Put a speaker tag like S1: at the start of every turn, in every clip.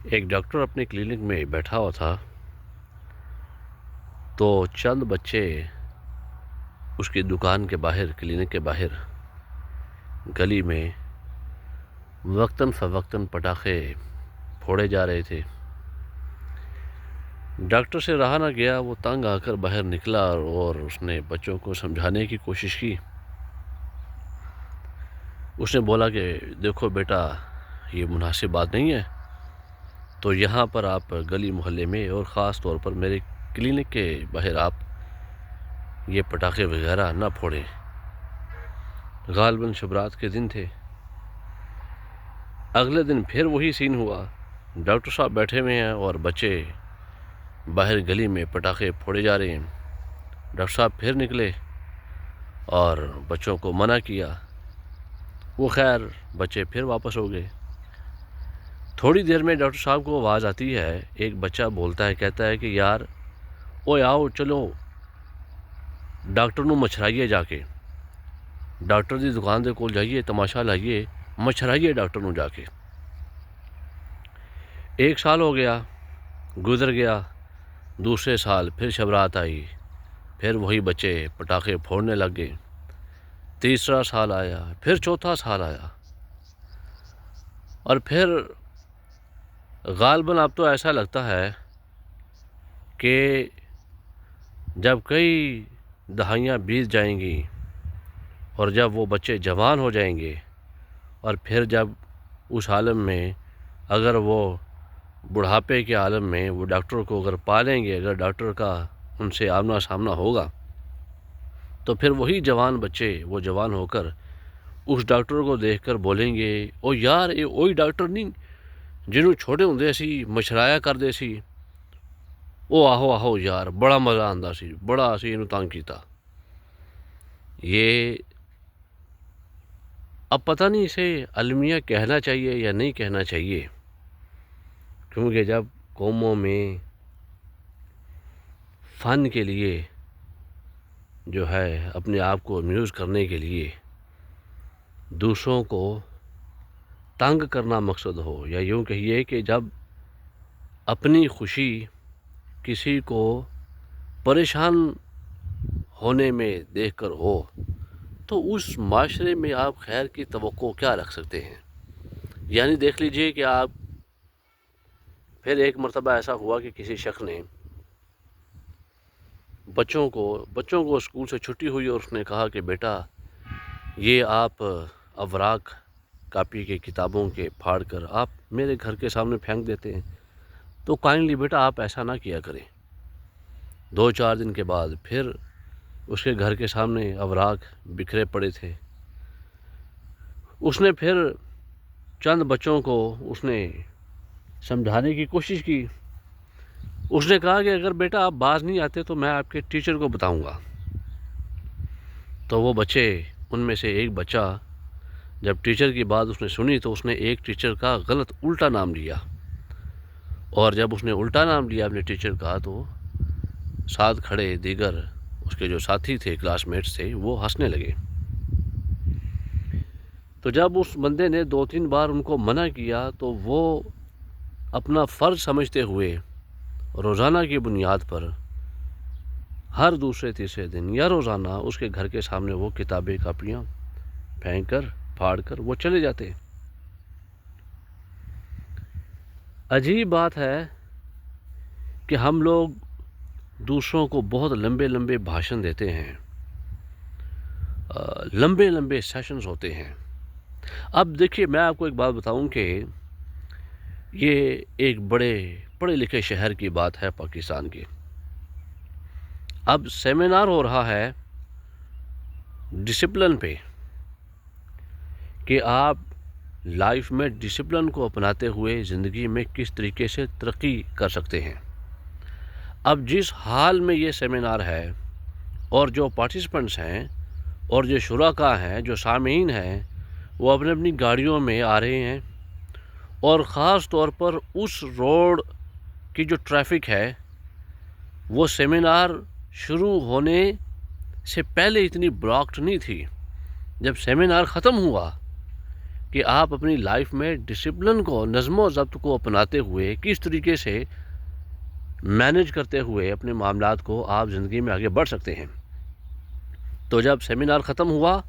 S1: ایک ڈاکٹر اپنے کلینک میں بیٹھا ہوا تھا تو چند بچے اس کی دکان کے باہر، کلینک کے باہر گلی میں وقتاً فوقتاً پٹاخے پھوڑے جا رہے تھے۔ ڈاکٹر سے رہا نہ گیا، وہ تنگ آ کر باہر نکلا اور اس نے بچوں کو سمجھانے کی کوشش کی۔ اس نے بولا کہ دیکھو بیٹا، یہ مناسب بات نہیں ہے، تو یہاں پر آپ گلی محلے میں اور خاص طور پر میرے کلینک کے باہر آپ یہ پٹاخے وغیرہ نہ پھوڑیں۔ غالباً شبرات کے دن تھے۔ اگلے دن پھر وہی سین ہوا، ڈاکٹر صاحب بیٹھے ہوئے ہیں اور بچے باہر گلی میں پٹاخے پھوڑے جا رہے ہیں۔ ڈاکٹر صاحب پھر نکلے اور بچوں کو منع کیا، وہ خیر بچے پھر واپس ہو گئے۔ تھوڑی دیر میں ڈاکٹر صاحب کو آواز آتی ہے، ایک بچہ بولتا ہے، کہتا ہے کہ یار اوے آؤ چلو ڈاکٹر نو مچھرائیے، جا کے ڈاکٹر دی دکان دے کول جائیے، تماشا لائیے، مچھرائیے ڈاکٹر نو جا کے۔ 1 سال ہو گیا، گزر گیا، دوسرے سال پھر شبرات آئی، پھر وہی بچے پٹاخے پھوڑنے لگ گئے۔ تیسرا سال آیا، پھر چوتھا سال آیا، اور پھر غالباً اب تو ایسا لگتا ہے کہ جب کئی دہائیاں بیت جائیں گی اور جب وہ بچے جوان ہو جائیں گے، اور پھر جب اس عالم میں اگر وہ بڑھاپے کے عالم میں وہ ڈاکٹر کو اگر پالیں گے، اگر ڈاکٹر کا ان سے آمنا سامنا ہوگا، تو پھر وہی جوان بچے وہ جوان ہو کر اس ڈاکٹر کو دیکھ کر بولیں گے، او یار یہ وہی ڈاکٹر نہیں جنہوں چھوٹے ہوندے سی مچھرایا کردے سی، او آہو آہو یار بڑا مزہ آندا سی، بڑا اسی انہوں تنگ کیتا۔ یہ اب پتہ نہیں اسے المیہ کہنا چاہیے یا نہیں کہنا چاہیے، کیونکہ جب قوموں میں فن کے لیے جو ہے اپنے آپ کو امیوز کرنے کے لیے دوسروں کو تنگ کرنا مقصد ہو، یا یوں کہیے کہ جب اپنی خوشی کسی کو پریشان ہونے میں دیکھ کر ہو، تو اس معاشرے میں آپ خیر کی توقع کیا رکھ سکتے ہیں؟ یعنی دیکھ لیجئے کہ آپ پھر ایک مرتبہ ایسا ہوا کہ کسی شخص نے بچوں کو اسکول سے چھٹی ہوئی اور اس نے کہا کہ بیٹا یہ آپ اوراق کاپی کے کتابوں کے پھاڑ کر آپ میرے گھر کے سامنے پھینک دیتے ہیں، تو کائنڈلی بیٹا آپ ایسا نہ کیا کریں۔ 2-4 دن کے بعد پھر اس کے گھر کے سامنے اوراق بکھرے پڑے تھے۔ اس نے پھر چند بچوں کو اس نے سمجھانے کی کوشش کی۔ اس نے کہا کہ اگر بیٹا آپ باز نہیں آتے تو میں آپ کے ٹیچر کو بتاؤں گا۔ تو وہ بچے، ان میں سے ایک بچہ جب ٹیچر کی بات اس نے سنی تو اس نے ایک ٹیچر کا غلط الٹا نام لیا، اور جب اس نے الٹا نام لیا اپنے ٹیچر کا تو ساتھ کھڑے دیگر اس کے جو ساتھی تھے، کلاس میٹس تھے، وہ ہنسنے لگے۔ تو جب اس بندے نے 2-3 بار ان کو منع کیا تو وہ اپنا فرض سمجھتے ہوئے روزانہ کی بنیاد پر ہر دوسرے تیسرے دن یا روزانہ اس کے گھر کے سامنے وہ کتابیں کاپیاں پھینک کر پھاڑ کر وہ چلے جاتے۔ عجیب بات ہے کہ ہم لوگ دوسروں کو بہت لمبے لمبے بھاشن دیتے ہیں، لمبے لمبے سیشنز ہوتے ہیں۔ اب دیکھیے میں آپ کو ایک بات بتاؤں کہ یہ ایک بڑے پڑھے لکھے شہر کی بات ہے پاکستان کی۔ اب سیمینار ہو رہا ہے ڈسپلن پہ کہ آپ لائف میں ڈسپلن کو اپناتے ہوئے زندگی میں کس طریقے سے ترقی کر سکتے ہیں۔ اب جس حال میں یہ سیمینار ہے اور جو پارٹیسپنٹس ہیں اور جو شرکاء ہیں، جو سامعین ہیں، وہ اپنی اپنی گاڑیوں میں آ رہے ہیں، اور خاص طور پر اس روڈ کی جو ٹریفک ہے وہ سیمینار شروع ہونے سے پہلے اتنی بلاکڈ نہیں تھی۔ جب سیمینار ختم ہوا کہ آپ اپنی لائف میں ڈسپلن کو، نظم و ضبط کو اپناتے ہوئے کس طریقے سے مینج کرتے ہوئے اپنے معاملات کو آپ زندگی میں آگے بڑھ سکتے ہیں۔ تو جب سیمینار ختم ہوا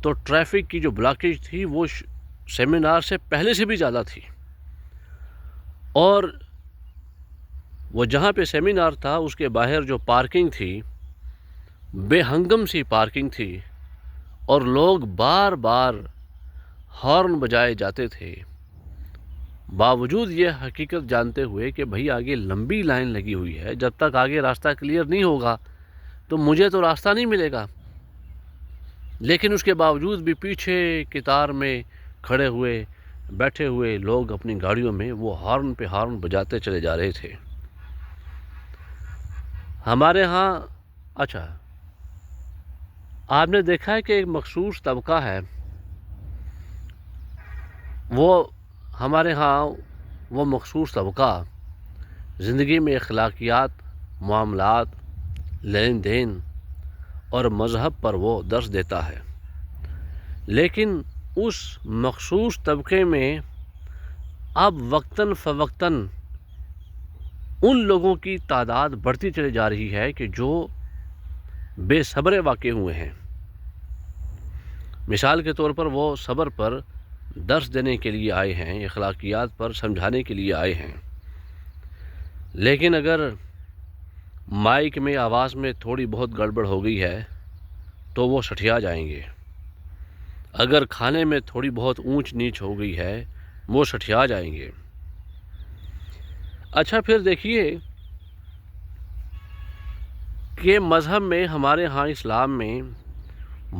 S1: تو ٹریفک کی جو بلاکیج تھی وہ سیمینار سے پہلے سے بھی زیادہ تھی، اور وہ جہاں پہ سیمینار تھا اس کے باہر جو پارکنگ تھی بے ہنگم سی پارکنگ تھی، اور لوگ بار بار ہارن بجائے جاتے تھے، باوجود یہ حقیقت جانتے ہوئے کہ بھئی آگے لمبی لائن لگی ہوئی ہے، جب تک آگے راستہ کلیئر نہیں ہوگا تو مجھے تو راستہ نہیں ملے گا، لیکن اس کے باوجود بھی پیچھے قطار میں کھڑے ہوئے بیٹھے ہوئے لوگ اپنی گاڑیوں میں وہ ہارن پہ ہارن بجاتے چلے جا رہے تھے۔ ہمارے ہاں اچھا آپ نے دیکھا ہے کہ ایک مخصوص طبقہ ہے، وہ ہمارے ہاں وہ مخصوص طبقہ زندگی میں اخلاقیات، معاملات، لین دین اور مذہب پر وہ درس دیتا ہے، لیکن اس مخصوص طبقے میں اب وقتاً فوقتاً ان لوگوں کی تعداد بڑھتی چلی جا رہی ہے کہ جو بے صبر واقع ہوئے ہیں۔ مثال کے طور پر وہ صبر پر درس دینے کے لیے آئے ہیں، اخلاقیات پر سمجھانے کے لیے آئے ہیں، لیکن اگر مائک میں آواز میں تھوڑی بہت گڑبڑ ہو گئی ہے تو وہ سٹھیا جائیں گے، اگر کھانے میں تھوڑی بہت اونچ نیچ ہو گئی ہے وہ سٹھیا جائیں گے۔ اچھا پھر دیکھیے کہ مذہب میں، ہمارے ہاں اسلام میں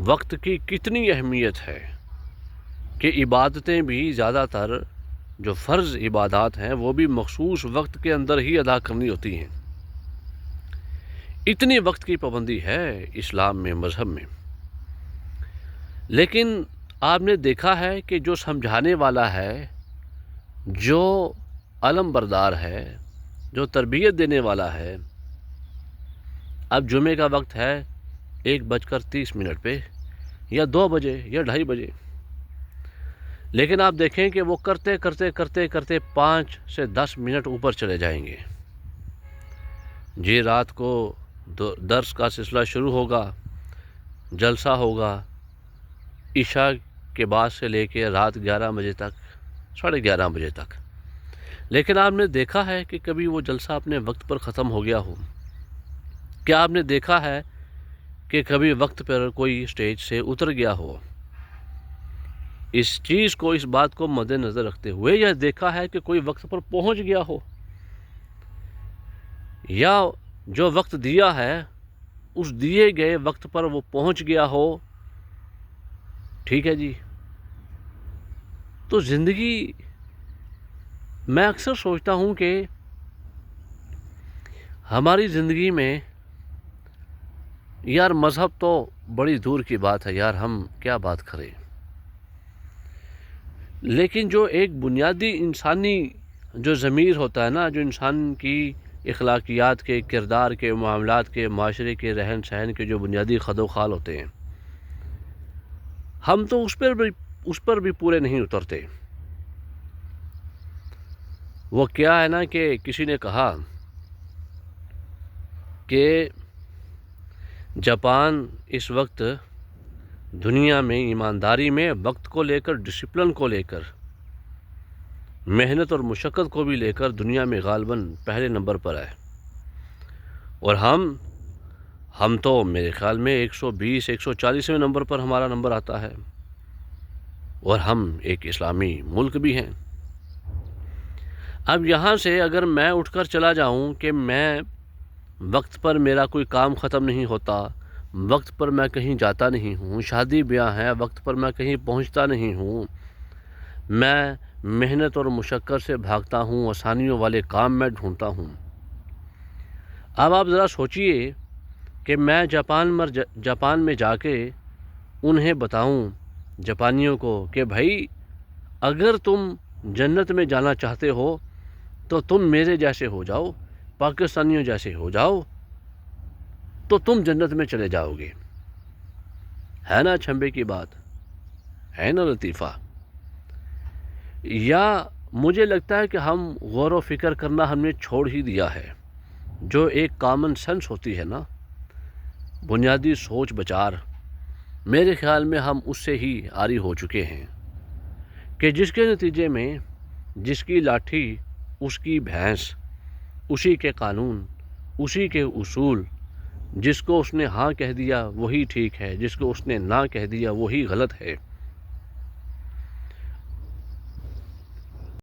S1: وقت کی کتنی اہمیت ہے کہ عبادتیں بھی زیادہ تر جو فرض عبادات ہیں وہ بھی مخصوص وقت کے اندر ہی ادا کرنی ہوتی ہیں، اتنی وقت کی پابندی ہے اسلام میں، مذہب میں۔ لیکن آپ نے دیکھا ہے کہ جو سمجھانے والا ہے، جو علم بردار ہے، جو تربیت دینے والا ہے، اب جمعے کا وقت ہے 1:30 پہ یا 2 بجے یا 2:30 بجے، لیکن آپ دیکھیں کہ وہ کرتے کرتے کرتے کرتے 5 سے 10 منٹ اوپر چلے جائیں گے۔ جی رات کو درس کا سلسلہ شروع ہوگا، جلسہ ہوگا عشاء کے بعد سے لے کے رات 11 بجے تک، 11:30 بجے تک، لیکن آپ نے دیکھا ہے کہ کبھی وہ جلسہ اپنے وقت پر ختم ہو گیا ہو؟ کیا آپ نے دیکھا ہے کہ کبھی وقت پر کوئی اسٹیج سے اتر گیا ہو؟ اس چیز کو، اس بات کو مد نظر رکھتے ہوئے یہ دیکھا ہے کہ کوئی وقت پر پہنچ گیا ہو، یا جو وقت دیا ہے اس دیے گئے وقت پر وہ پہنچ گیا ہو؟ ٹھیک ہے جی۔ تو زندگی میں اکثر سوچتا ہوں کہ ہماری زندگی میں یار مذہب تو بڑی دور کی بات ہے یار، ہم کیا بات کریں، لیکن جو ایک بنیادی انسانی جو ضمیر ہوتا ہے نا، جو انسان کی اخلاقیات کے، کردار کے، معاملات کے، معاشرے کے، رہن سہن کے جو بنیادی خد و خال ہوتے ہیں، ہم تو اس پر بھی پورے نہیں اترتے۔ وہ کیا ہے نا کہ کسی نے کہا کہ جاپان اس وقت دنیا میں ایمانداری میں، وقت کو لے کر، ڈسپلن کو لے کر، محنت اور مشقت کو بھی لے کر دنیا میں غالباً پہلے نمبر پر ہے، اور ہم تو میرے خیال میں 120 140ویں نمبر پر ہمارا نمبر آتا ہے، اور ہم ایک اسلامی ملک بھی ہیں۔ اب یہاں سے اگر میں اٹھ کر چلا جاؤں کہ میں وقت پر میرا کوئی کام ختم نہیں ہوتا، وقت پر میں کہیں جاتا نہیں ہوں، شادی بیاہ ہے وقت پر میں کہیں پہنچتا نہیں ہوں، میں محنت اور مشقت سے بھاگتا ہوں، آسانیوں والے کام میں ڈھونڈتا ہوں۔ اب آپ ذرا سوچئے کہ میں جاپان میں جا کے انہیں بتاؤں، جاپانیوں کو، کہ بھائی اگر تم جنت میں جانا چاہتے ہو تو تم میرے جیسے ہو جاؤ، پاکستانیوں جیسے ہو جاؤ، تو تم جنت میں چلے جاؤ گے۔ ہے نا چھمبے کی بات، ہے نا لطیفہ؟ یا مجھے لگتا ہے کہ ہم غور و فکر کرنا ہم نے چھوڑ ہی دیا ہے. جو ایک کامن سینس ہوتی ہے نا، بنیادی سوچ بچار، میرے خیال میں ہم اس سے ہی عاری ہو چکے ہیں کہ جس کے نتیجے میں جس کی لاٹھی اس کی بھینس، اسی کے قانون، اسی کے اصول، جس کو اس نے ہاں کہہ دیا وہی ٹھیک ہے، جس کو اس نے نہ کہہ دیا وہی غلط ہے.